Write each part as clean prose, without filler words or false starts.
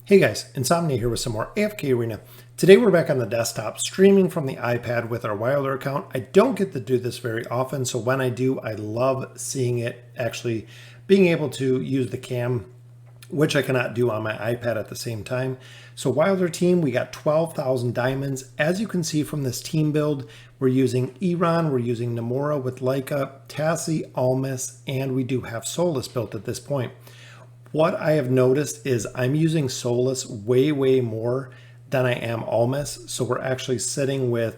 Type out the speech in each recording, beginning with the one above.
Hey guys, Insomnia here with some more AFK Arena. Today we're back on the desktop streaming from the iPad with our Wilder account. I don't get to do this very often, so when I do, I love seeing it actually being able to use the cam, which I cannot do on my iPad at the same time. So Wilder team, we got 12,000 diamonds. As you can see from this team build, we're using Iran, we're using Namora with Leica, Tassie, Ulmus, and we do have Solise built at this point. What I have noticed is I'm using Solise way more than I am Ulmus. So we're actually sitting with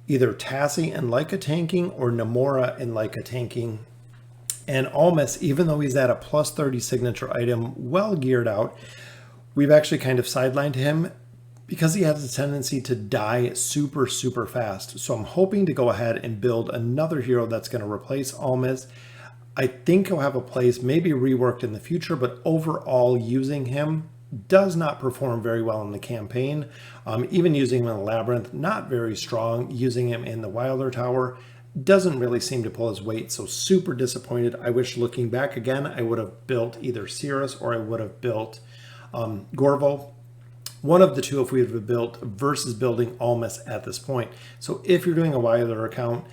either Tassie and Leica tanking or Namora and Leica tanking. And Ulmus, even though he's at a plus 30 signature item, well geared out, we've actually kind of sidelined him because he has a tendency to die super fast. So I'm hoping to go ahead and build another hero that's going to replace Ulmus. I think he'll have a place, maybe reworked in the future, but overall using him does not perform very well in the campaign. Even using him in the Labyrinth, not very strong. Using him in the Wilder Tower doesn't really seem to pull his weight, so super disappointed. I wish looking back again, I would have built either Cirrus or I would have built Gorvo. One of the two if we would have built versus building Ulmus at this point. So if you're doing a Wilder account,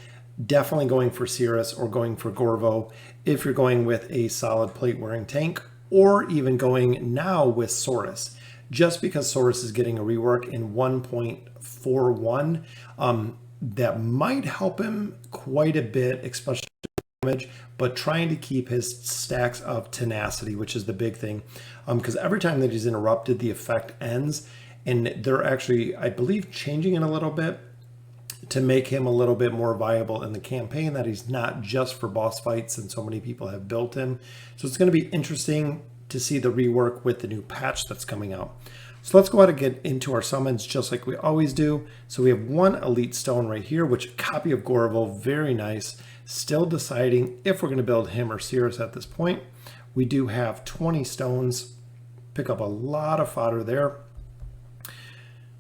definitely going for Cirrus or going for Gorvo if you're going with a solid plate wearing tank, or even going now with Solise. Just because Solise is getting a rework in 1.41, that might help him quite a bit, especially damage, but trying to keep his stacks of tenacity, which is the big thing, because every time that he's interrupted, the effect ends, and they're actually, I believe, changing it a little bit to make him a little bit more viable in the campaign, that he's not just for boss fights and so many people have built him. So it's going to be interesting to see the rework with the new patch that's coming out. So let's go ahead and get into our summons just like we always do. So we have one elite stone right here, which copy of Gorvo, very nice. Still deciding if we're going to build him or Cirrus at this point. We do have 20 stones, pick up a lot of fodder there.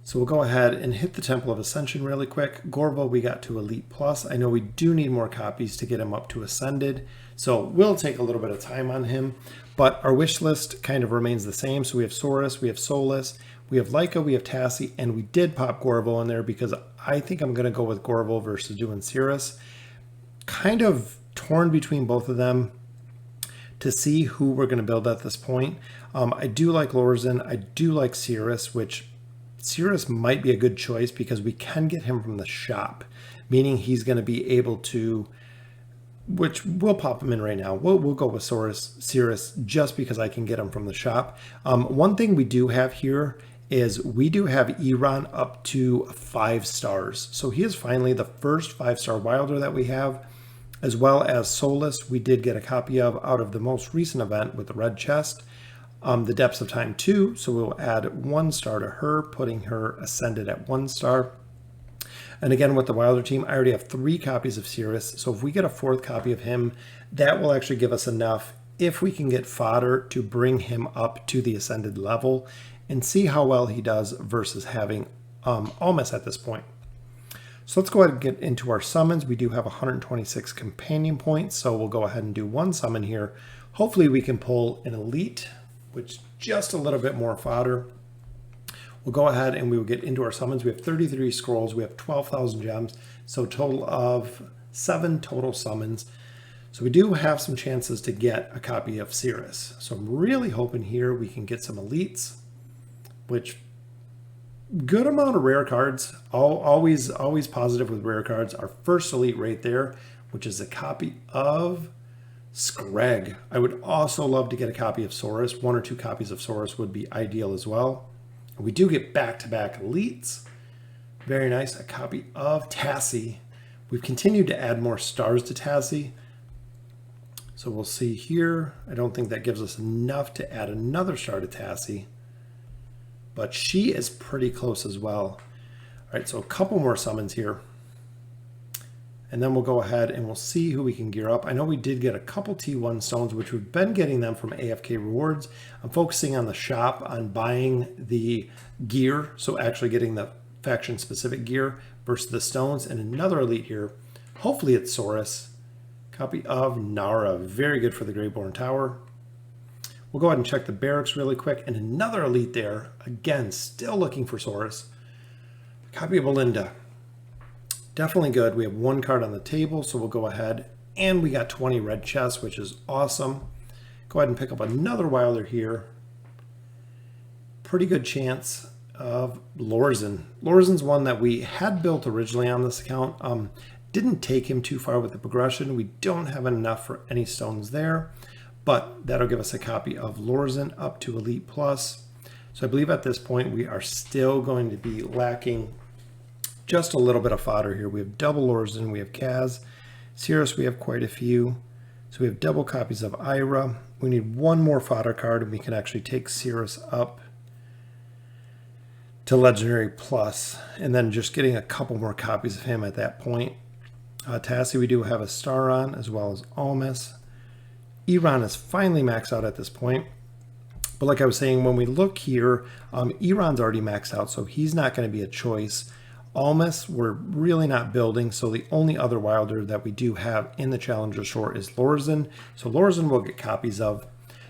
So we'll go ahead and hit the Temple of Ascension really quick. Gorvo we got to Elite Plus. I know we do need more copies to get him up to Ascended, so we'll take a little bit of time on him. But our wish list kind of remains the same. So we have Saurus, we have Solise, we have Leica, we have Tassie, and we did pop Gorvo in there because I think I'm going to go with Gorvo versus doing Cirrus. Kind of torn between both of them to see who we're going to build at this point. I do like Lorzen, I do like Cirrus, which Cirrus might be a good choice because we can get him from the shop, meaning he's going to be able to, which we'll pop him in right now. We'll go with Cirrus just because I can get him from the shop. One thing we do have here is we do have Iran up to 5 stars. So he is finally the first 5-star Wilder that we have, as well as Solise we did get a copy of out of the most recent event with the red chest. The Depths of Time 2, so we'll add 1 star to her, putting her Ascended at 1 star. And again, with the Wilder team, I already have 3 copies of Cirrus, so if we get a 4th copy of him, that will actually give us enough, if we can get fodder, to bring him up to the Ascended level and see how well he does versus having Ulmus at this point. So let's go ahead and get into our summons. We do have 126 companion points, so we'll go ahead and do 1 summon here. Hopefully we can pull an elite, which just a little bit more fodder. We'll go ahead and we will get into our summons. We have 33 scrolls, we have 12,000 gems, so a total of 7 total summons. So we do have some chances to get a copy of Cirrus. So I'm really hoping here we can get some elites, which good amount of rare cards. Always positive with rare cards. Our first elite right there, which is a copy of Screg. I would also love to get a copy of Saurus. 1 or 2 copies of Saurus would be ideal as well. We do get back-to-back elites. Very nice. A copy of Tassie. We've continued to add more stars to Tassie. So we'll see here. I don't think that gives us enough to add another star to Tassie, but she is pretty close as well. All right, so a couple more summons here. And then we'll go ahead and we'll see who we can gear up. I know we did get a couple T1 stones, which we've been getting them from AFK rewards. I'm focusing on the shop, on buying the gear. So actually getting the faction specific gear versus the stones. And another elite here. Hopefully it's Saurus. Copy of Nara. Very good for the Greyborn Tower. We'll go ahead and check the barracks really quick, and another elite there. Again, still looking for Solise. Copy of Belinda. Definitely good. We have one card on the table, so we'll go ahead, and we got 20 red chests, which is awesome. Go ahead and pick up another Wilder here. Pretty good chance of Lorzen. Lorzen's one that we had built originally on this account. Didn't take him too far with the progression. We don't have enough for any stones there, but that'll give us a copy of Lorzen up to Elite Plus. So I believe at this point we are still going to be lacking just a little bit of fodder here. We have double Lorzen, we have Kaz. Cirrus, we have quite a few. So we have double copies of Ira. We need one more fodder card and we can actually take Cirrus up to Legendary Plus, and then just getting a couple more copies of him at that point. Tassie, we do have a star on, as well as Ulmus. Iran is finally maxed out at this point. But like I was saying, when we look here, Iran's already maxed out, so he's not going to be a choice. Ulmus, we're really not building, so the only other Wilder that we do have in the Challenger Store is Lorzen. So Lorzen we'll get copies of.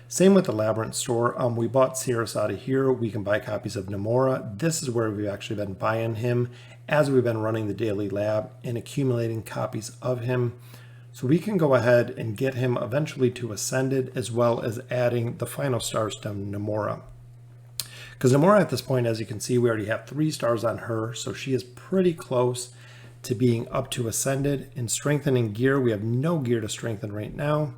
Same with the Labyrinth Store. We bought Cirrus out of here. We can buy copies of Namora. This is where we've actually been buying him as we've been running the daily lab and accumulating copies of him. So we can go ahead and get him eventually to Ascended, as well as adding the final stars to Namora. Because Namora at this point, as you can see, we already have 3 stars on her, so she is pretty close to being up to Ascended. In strengthening gear, we have no gear to strengthen right now.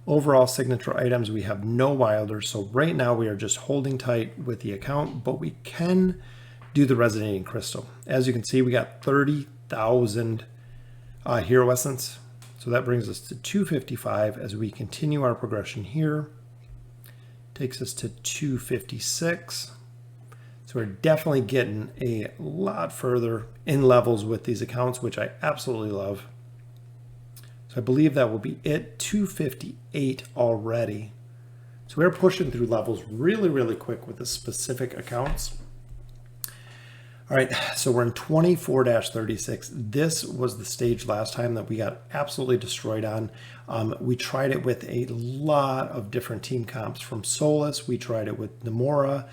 Overall signature items, we have no Wilders, so right now we are just holding tight with the account, but we can do the Resonating Crystal. As you can see, we got 30,000 Hero Essence, so that brings us to 255 as we continue our progression here. Takes us to 256. So we're definitely getting a lot further in levels with these accounts, which I absolutely love. So I believe that will be it, 258 already. So we're pushing through levels really, really quick with the specific accounts. All right, so we're in 24-36. This was the stage last time that we got absolutely destroyed on. We tried it with a lot of different team comps from Solise. We tried it with Namora.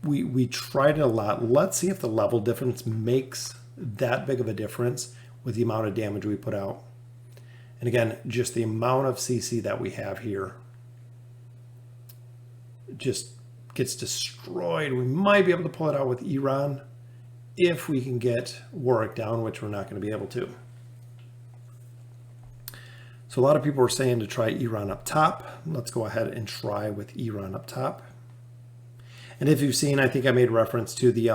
We tried it a lot. Let's see if the level difference makes that big of a difference with the amount of damage we put out. And again, just the amount of CC that we have here just gets destroyed. We might be able to pull it out with Iran if we can get Warwick down, which we're not going to be able to. So a lot of people were saying to try Iran up top. Let's go ahead and try with Iran up top. And if you've seen, I think I made reference to the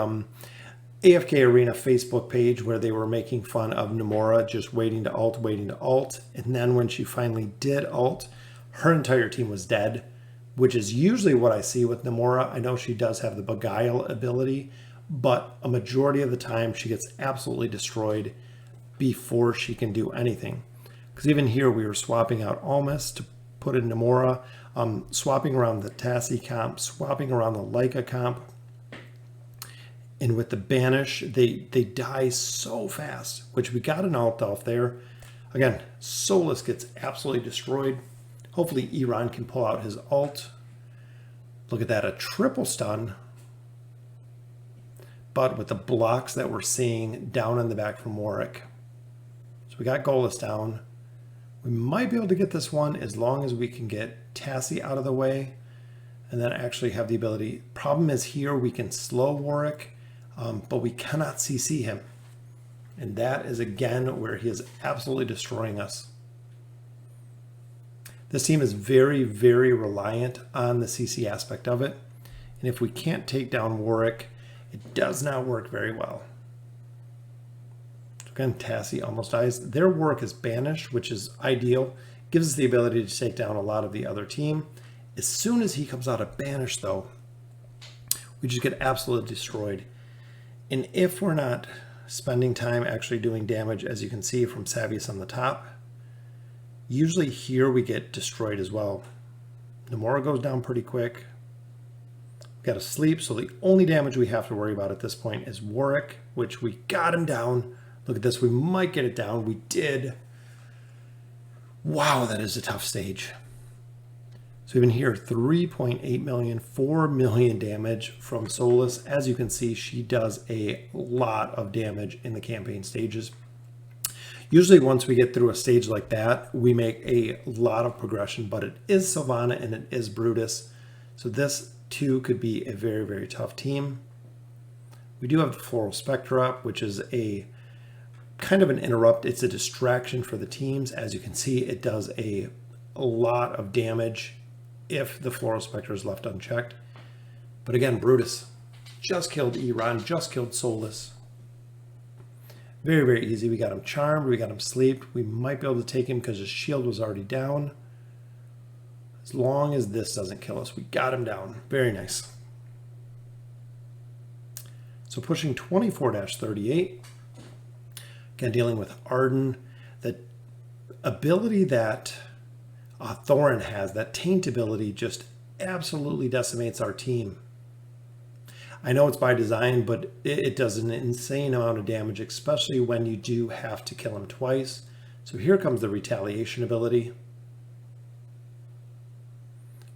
AFK Arena Facebook page where they were making fun of Namora just waiting to ult. And then when she finally did ult, her entire team was dead, which is usually what I see with Namora. I know she does have the Beguile ability, but a majority of the time she gets absolutely destroyed before she can do anything. Because even here we were swapping out Ulmus to put in Namora, swapping around the Tassie comp, swapping around the Leica comp. And with the Banish, they die so fast, which we got an ult off there. Again, Solise gets absolutely destroyed. Hopefully Iran can pull out his ult. Look at that, a triple stun. But with the blocks that we're seeing down in the back from Warwick. So we got Golas down. We might be able to get this one as long as we can get Tassie out of the way and then actually have the ability. Problem is here we can slow Warwick, but we cannot CC him. And that is again where he is absolutely destroying us. This team is very, very reliant on the CC aspect of it. And if we can't take down Warwick, it does not work very well. Again, Tassie almost dies. Their Warwick is banished, which is ideal. Gives us the ability to take down a lot of the other team. As soon as he comes out of banish, though, we just get absolutely destroyed. And if we're not spending time actually doing damage, as you can see from Savius on the top, usually here we get destroyed as well. Namora goes down pretty quick. We've got to sleep, so the only damage we have to worry about at this point is Warwick, which we got him down. Look at this, we might get it down. We did. Wow, that is a tough stage. So even here, 3.8 million, 4 million damage from Solise. As you can see, she does a lot of damage in the campaign stages. Usually once we get through a stage like that, we make a lot of progression, but it is Sylvana and it is Brutus. So this too could be a very, very tough team. We do have the Floral Spectre up, which is a kind of an interrupt. It's a distraction for the teams. As you can see, it does a lot of damage if the Floral Spectre is left unchecked. But again, Brutus just killed Iran, just killed Solise. Very, very easy. We got him charmed, we got him sleeped. We might be able to take him because his shield was already down. As long as this doesn't kill us, we got him down. Very nice. So pushing 24-38. Again, dealing with Arden. The ability that Thorin has, that taint ability, just absolutely decimates our team. I know it's by design, but it does an insane amount of damage, especially when you do have to kill him twice. So here comes the retaliation ability,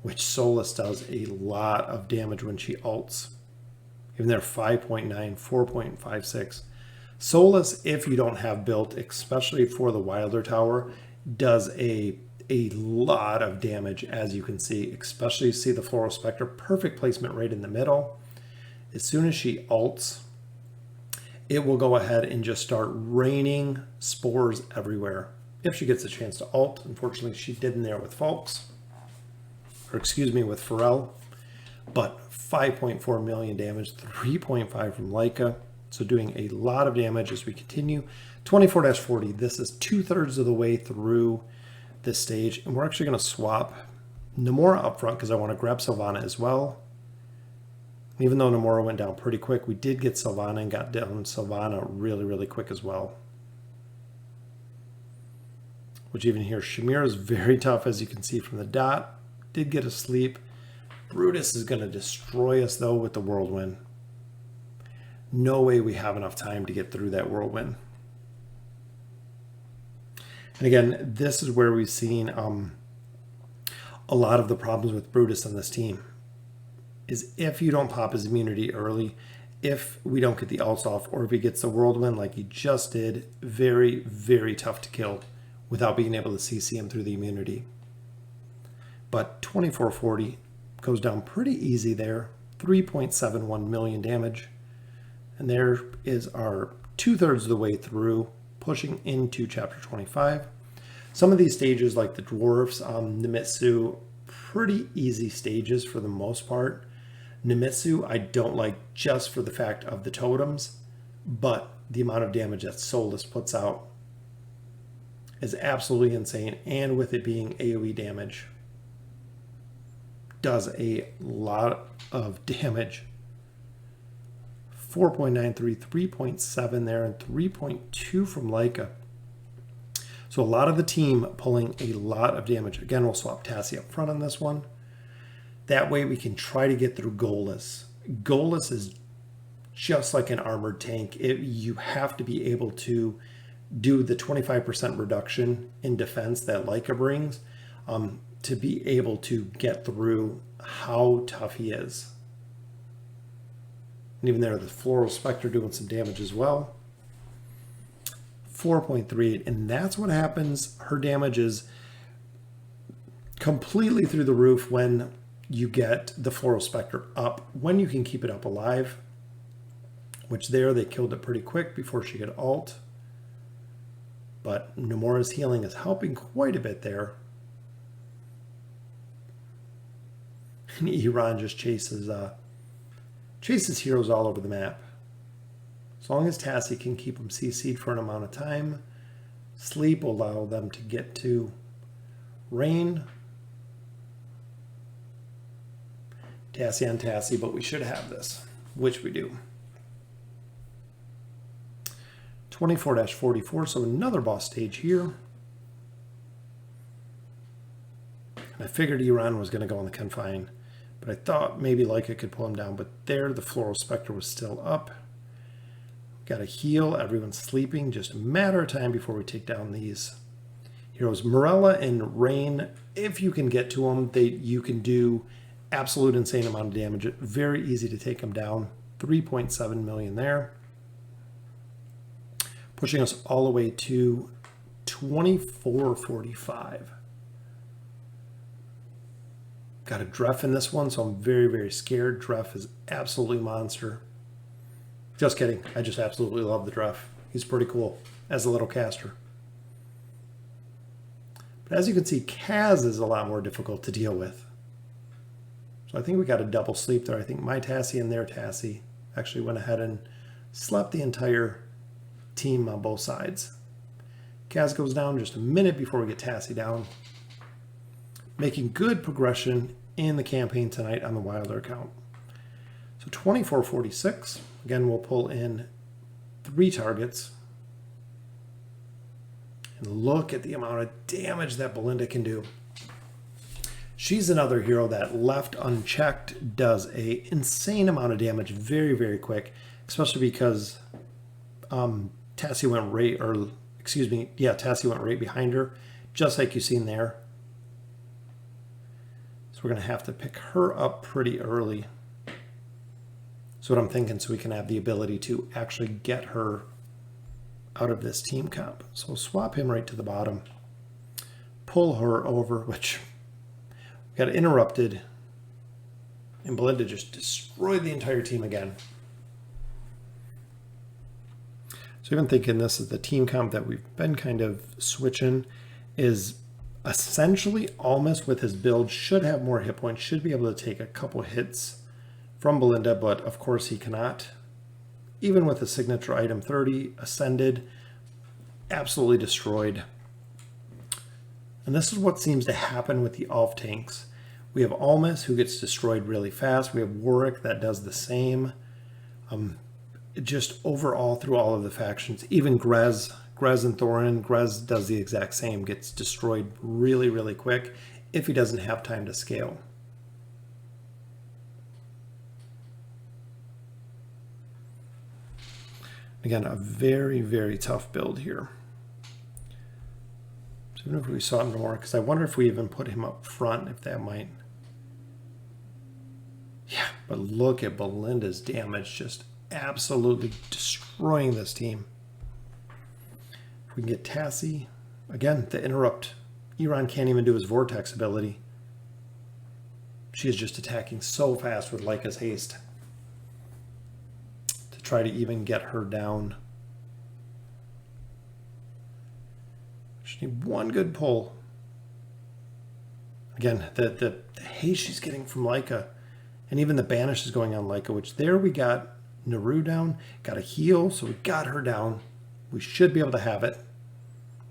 which Solise does a lot of damage when she ults. Even there, 5.9, 4.56. Solise, if you don't have built, especially for the Wilder Tower, does a lot of damage, as you can see, especially see the Floral Spectre, perfect placement right in the middle. As soon as she ults, it will go ahead and just start raining spores everywhere. If she gets a chance to ult, unfortunately she didn't there with Folks, or excuse me, with Pharrell. But 5.4 million damage, 3.5 from Leica. So doing a lot of damage as we continue. 24-40, this is 2/3 of the way through this stage. And we're actually going to swap Namora up front because I want to grab Sylvana as well. Even though Namora went down pretty quick, we did get Sylvana and got down Sylvana really, really quick as well. Which even here, Shamir is very tough, as you can see from the dot. Did get a sleep. Brutus is going to destroy us, though, with the Whirlwind. No way we have enough time to get through that Whirlwind. And again, this is where we've seen a lot of the problems with Brutus on this team. Is if you don't pop his immunity early, if we don't get the ults off, or if he gets the Whirlwind like he just did, very, very tough to kill without being able to CC him through the immunity. But 24-40 goes down pretty easy there. 3.71 million damage. And there is our 2/3 of the way through, pushing into chapter 25. Some of these stages, like the dwarfs, Nemitsu, pretty easy stages for the most part. Nemitsu I don't like just for the fact of the totems, but the amount of damage that Solise puts out is absolutely insane, and with it being AoE damage, does a lot of damage. 4.93, 3.7 there, and 3.2 from Leica. So a lot of the team pulling a lot of damage. Again, we'll swap Tassie up front on this one. That way we can try to get through Golas. Golas is just like an armored tank. You have to be able to do the 25% reduction in defense that Leica brings to be able to get through how tough he is. And even there, the Floral Spectre doing some damage as well. 4.38, and that's what happens. Her damage is completely through the roof when you get the Floral Spectre up, when you can keep it up alive, which there they killed it pretty quick before she could ult. But Namora's healing is helping quite a bit there. And Iran just chases heroes all over the map. As long as Tassie can keep them CC'd for an amount of time, sleep will allow them to get to rain. Tassie on Tassie, but we should have this, which we do. 24-44, so another boss stage here. And I figured Iran was going to go on the confine, but I thought maybe Leica could pull him down, but there the Floral Spectre was still up. Got to heal, everyone's sleeping, just a matter of time before we take down these heroes. Morella and Rain if you can get to them, you can do absolute insane amount of damage. Very easy to take them down. 3.7 million there. Pushing us all the way to 2445. Got a Dref in this one, so I'm very, very scared. Dref is absolutely monster. Just kidding. I just absolutely love the Dref. He's pretty cool as a little caster. But as you can see, Kaz is a lot more difficult to deal with. So I think we got a double sleep there. I think my Tassie and their Tassie actually went ahead and slept the entire team on both sides. Kaz goes down just a minute before we get Tassie down. Making good progression in the campaign tonight on the Wilder account. So 2446. Again, we'll pull in 3 targets. And look at the amount of damage that Belinda can do. She's another hero that left unchecked does a insane amount of damage very, very quick, especially because Tassie went right, or excuse me, yeah, Tassie went right behind her, just like you've seen there. So we're going to have to pick her up pretty early. That's what I'm thinking, so we can have the ability to actually get her out of this team comp. So we'll swap him right to the bottom, pull her over, which got interrupted, and Belinda just destroyed the entire team again. So even thinking this is the team comp that we've been kind of switching, is essentially Ulmus with his build should have more hit points, should be able to take a couple hits from Belinda, but of course he cannot. Even with the signature item 30, Ascended, absolutely destroyed. And this is what seems to happen with the Ulf tanks. We have Ulmus, who gets destroyed really fast. We have Warwick that does the same. Just overall through all of the factions, even Grez and Thorin, Grez does the exact same, gets destroyed really, really quick if he doesn't have time to scale. Again, a very, very tough build here. So even if we saw him more, because I wonder if we even put him up front, if that might. Yeah, but look at Belinda's damage, just absolutely destroying this team. If we can get Tassie, again, the interrupt. Iran can't even do his Vortex ability. She is just attacking so fast with Leica's haste. Try to even get her down. Just need one good pull. Again, the haste she's getting from Leica, and even the banish is going on Leica, which there we got Naru down, got a heal, so we got her down. We should be able to have it,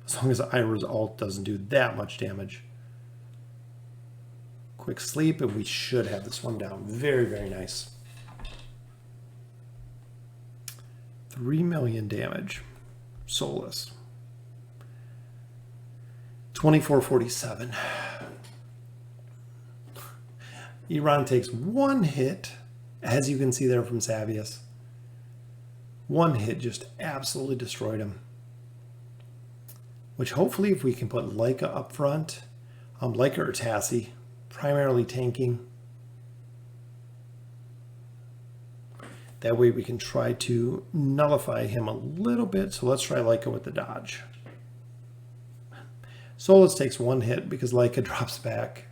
as long as Ira's ult doesn't do that much damage. Quick sleep, and we should have this one down. Very, very nice. 3 million damage. Solise. 2447. Iran takes one hit, as you can see there from Savius. One hit just absolutely destroyed him. Which hopefully if we can put Leica up front, Leica or Tassie, primarily tanking. That way we can try to nullify him a little bit. So let's try Leica with the dodge. Solise takes one hit because Leica drops back.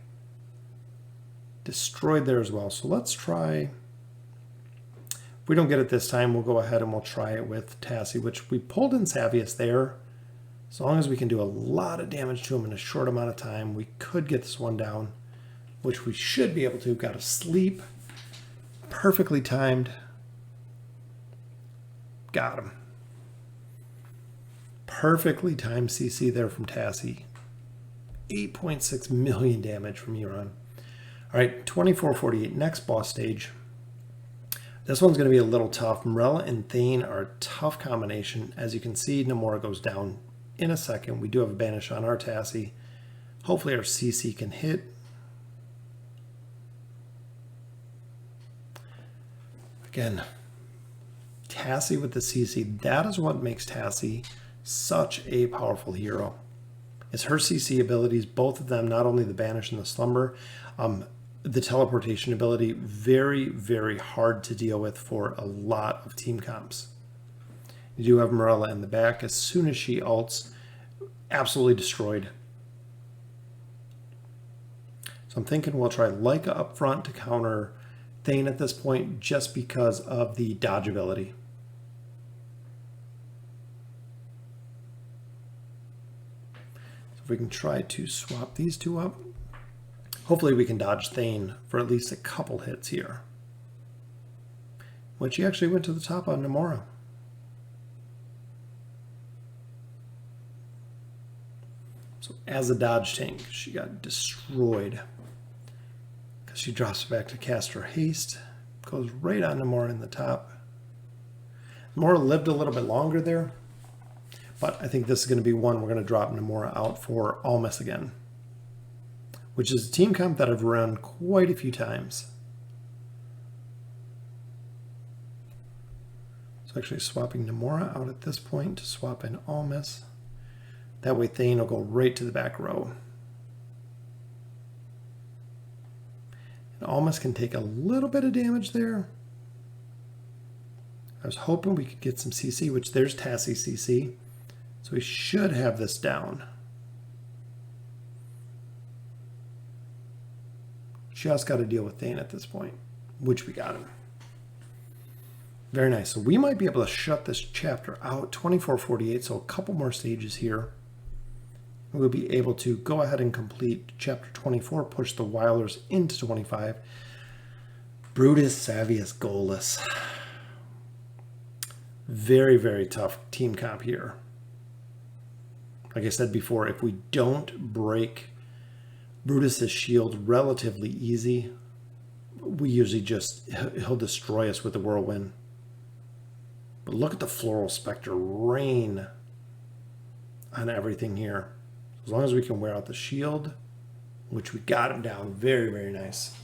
Destroyed there as well. So let's try. If we don't get it this time, we'll go ahead and we'll try it with Tassie, which we pulled in Savius there. As long as we can do a lot of damage to him in a short amount of time, we could get this one down, which we should be able to. Got to sleep. Perfectly timed. Got him. Perfectly timed CC there from Tassie. 8.6 million damage from Iran. All right, 2448, next boss stage. This one's going to be a little tough. Morella and Thane are a tough combination. As you can see, Namora goes down in a second. We do have a banish on our Tassie. Hopefully our CC can hit. Again, Tassie with the CC, that is what makes Tassie such a powerful hero. is her CC abilities, both of them, not only the Banish and the Slumber, the teleportation ability, very, very hard to deal with for a lot of team comps. You do have Morella in the back. As soon as she ults, absolutely destroyed. So I'm thinking we'll try Leica up front to counter Thane at this point, just because of the dodge ability. So if we can try to swap these two up, hopefully we can dodge Thane for at least a couple hits here. Which he actually went to the top on Namora. So as a dodge tank, she got destroyed. Because she drops back to cast her haste. Goes right on Namora in the top. Namora lived a little bit longer there. But I think this is going to be one we're going to drop Namora out for Ulmus again. Which is a team comp that I've run quite a few times. So actually swapping Namora out at this point to swap in Ulmus. That way Thane will go right to the back row. And Ulmus can take a little bit of damage there. I was hoping we could get some CC, which there's Tassie CC. So we should have this down. Just got to deal with Thane at this point, which we got him. Very nice. So we might be able to shut this chapter out. 24:48, so a couple more stages here. We'll be able to go ahead and complete chapter 24, push the Wilders into 25. Brutus, Savius, goalless. Very, very tough team comp here. Like I said before, if we don't break Brutus's shield relatively easy, we usually just, he'll destroy us with the Whirlwind. But look at the Floral Spectre rain on everything here. As long as we can wear out the shield, which we got him down. Very, very nice.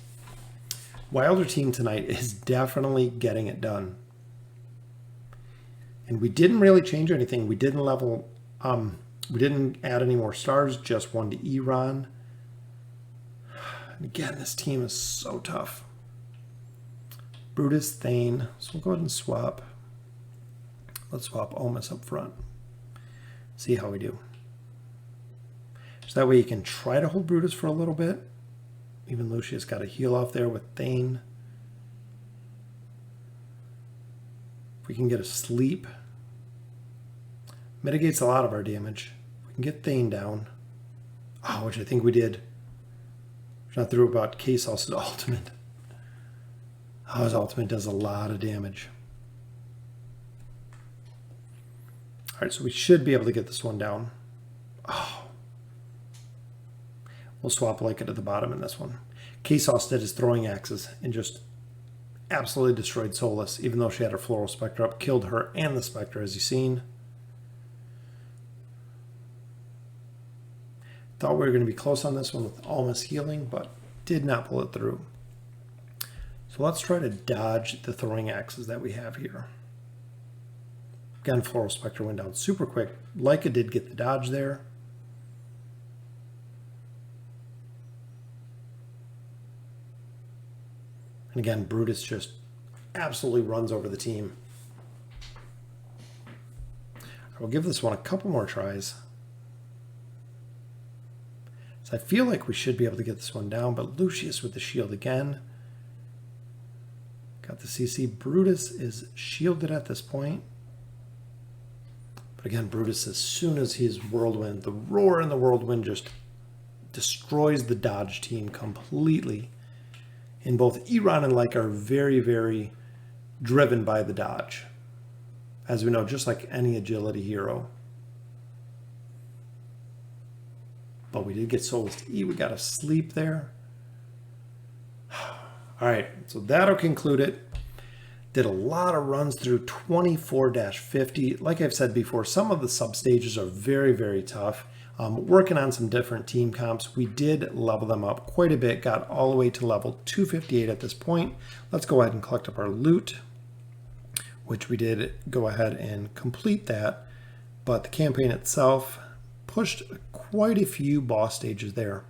Wilder team tonight is definitely getting it done. And we didn't really change anything. We didn't level, we didn't add any more stars, just one to Iran. And again, this team is so tough. Brutus, Thane. So we'll go ahead and swap. Let's swap Ulmus up front. See how we do. So that way you can try to hold Brutus for a little bit. Even Lucius got a heal off there with Thane. If we can get a sleep, mitigates a lot of our damage. We can get Thane down. Oh, which I think we did. Which I threw about Kasos' ultimate. Oh, his ultimate does a lot of damage. Alright, so we should be able to get this one down. Oh. We'll swap Leica to the bottom in this one. Kasos did his throwing axes and just absolutely destroyed Solise, even though she had her Floral Spectre up. Killed her and the Spectre, as you've seen. Thought we were going to be close on this one with Ulmus healing, but did not pull it through. So let's try to dodge the throwing axes that we have here. Again, Floral Spectre went down super quick. Leica did get the dodge there. And again, Brutus just absolutely runs over the team. I will give this one a couple more tries. So I feel like we should be able to get this one down, but Lucius with the shield again. Got the CC. Brutus is shielded at this point. But again, Brutus, as soon as he's Whirlwind, the roar in the Whirlwind just destroys the dodge team completely. And both Iran and Leica are very, very driven by the dodge. As we know, just like any agility hero. But we did get Solise to E. We got a sleep there. All right, so that'll conclude it. Did a lot of runs through 24-50. Like I've said before, some of the sub-stages are very, very tough. Working on some different team comps. We did level them up quite a bit, got all the way to level 258 at this point. Let's go ahead and collect up our loot, which we did go ahead and complete that. But the campaign itself, pushed quite a few boss stages there.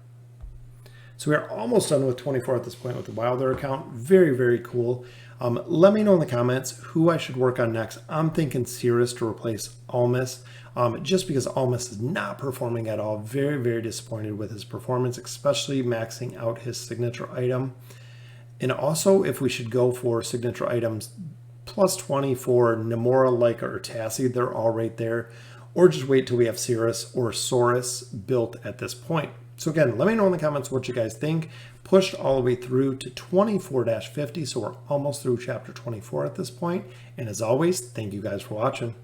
So we are almost done with 24 at this point with the Wilder account. Very, very cool. Let me know in the comments who I should work on next. I'm thinking Cirrus to replace Ulmus, just because Ulmus is not performing at all. Very, very disappointed with his performance, especially maxing out his signature item. And also if we should go for signature items plus 20 for Namora, Leica, or Tassie, they're all right there. Or just wait till we have Cirrus or Saurus built at this point. So again, let me know in the comments what you guys think. Pushed all the way through to 24-50, so we're almost through chapter 24 at this point. And as always, thank you guys for watching.